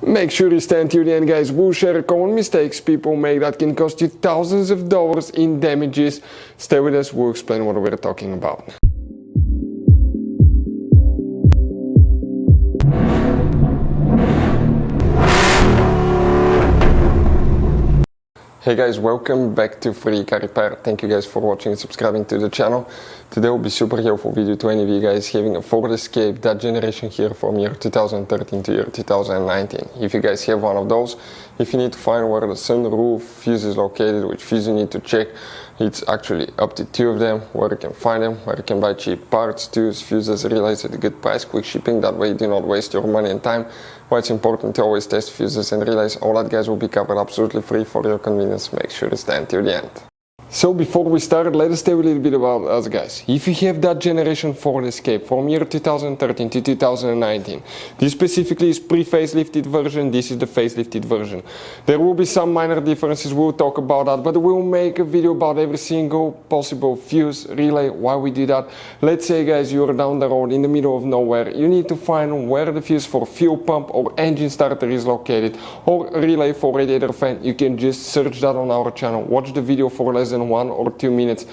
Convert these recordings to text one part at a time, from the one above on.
Make sure you stand till the end, guys. We'll share common mistakes people make that can cost you thousands of dollars in damages. Stay with us, we'll explain what we're talking about. Hey guys, welcome back to Free Car Repair. Thank you guys for watching and subscribing to the channel. Today will be super helpful video to any of you guys having a Ford Escape, that generation here from year 2013 to year 2019. If you guys have one of those, if you need to find where the sunroof fuse is located, which fuse you need to check, it's actually up to 2 of them, where you can find them, where you can buy cheap parts, tools, fuses, relays at a good price, quick shipping, that way you do not waste your money and time. Why it's important to always test fuses and relays, all that guys will be covered absolutely free for your convenience. Make sure to stay until the end. So before we start, let us tell you a little bit about us guys. If you have that generation Ford Escape from year 2013 to 2019, this specifically is pre-facelifted version, this is the facelifted version. There will be some minor differences, we'll talk about that, but we'll make a video about every single possible fuse, relay, why we do that. Let's say guys, you're down the road in the middle of nowhere, you need to find where the fuse for fuel pump or engine starter is located, or relay for radiator fan. You can just search that on our channel, watch the video for less than 1 or 2 minutes,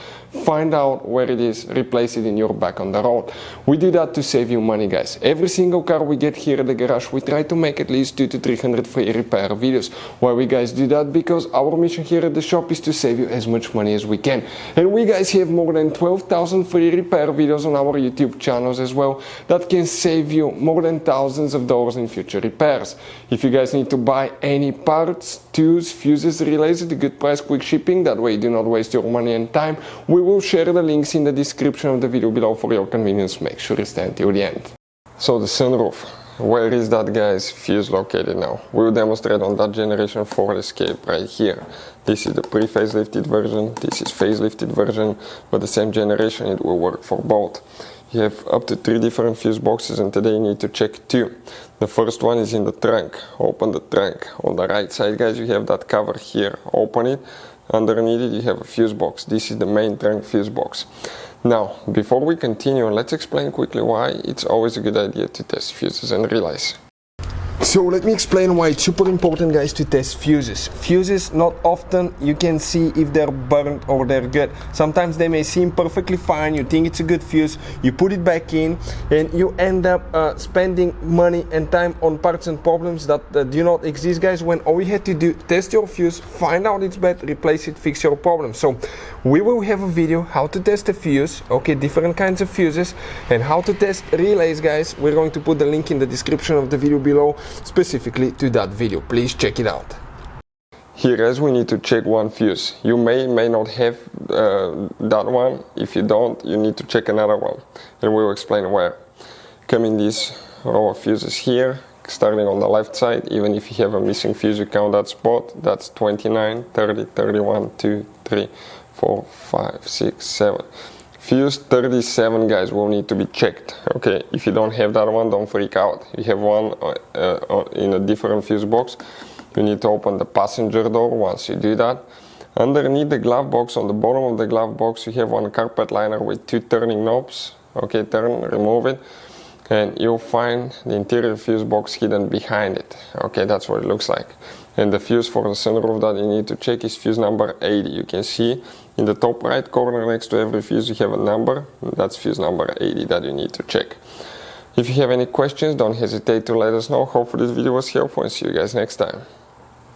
find out where it is, replace it in your back on the road. We do that to save you money guys. Every single car we get here at the garage, we try to make at least 200 to 300 free repair videos. Why we guys do that? Because our mission here at the shop is to save you as much money as we can. And we guys have more than 12,000 free repair videos on our YouTube channels as well that can save you more than thousands of dollars in future repairs. If you guys need to buy any parts, tools, fuses, relays at a good price, quick shipping, that way you do not waste your money and time, we will share the links in the description of the video below for your convenience. Make sure you stay until the end. So the sunroof, where is that guys fuse located now? We will demonstrate on that generation Ford Escape right here. This is the pre-facelifted version, this is facelifted version, but the same generation, it will work for both. You have up to 3 different fuse boxes, and today you need to check 2. The first one is in the trunk. Open the trunk. On the right side guys, you have that cover here. Open it. Underneath it you have a fuse box. This is the main trunk fuse box. Now, before we continue, let's explain quickly why it's always a good idea to test fuses and relays. So let me explain why it's super important guys to test fuses. Fuses, not often you can see if they're burnt or they're good. Sometimes they may seem perfectly fine, you think it's a good fuse, you put it back in and you end up spending money and time on parts and problems that do not exist guys, when all you had to do, test your fuse, find out it's bad, replace it, fix your problem. So we will have a video how to test a fuse, okay, different kinds of fuses, and how to test relays guys. We're going to put the link in the description of the video below specifically to that video. Please check it out. Here guys, we need to check one fuse. You may not have that one. If you don't, you need to check another one, and we'll explain where. Come in this row of fuses here, starting on the left side. Even if you have a missing fuse, you count that spot. That's 29, 30, 31, 2, 3, 4, 5, 6, 7. Fuse 37 guys will need to be checked. Okay, if you don't have that one, don't freak out. You have one in a different fuse box. You need to open the passenger door. Once you do that, underneath the glove box, on the bottom of the glove box, you have one carpet liner with 2 turning knobs. Okay, turn, remove it, and you'll find the interior fuse box hidden behind it. Okay, that's what it looks like. And the fuse for the sunroof that you need to check is fuse number 80. You can see in the top right corner next to every fuse you have a number. That's fuse number 80 that you need to check. If you have any questions, don't hesitate to let us know. Hopefully this video was helpful, and see you guys next time.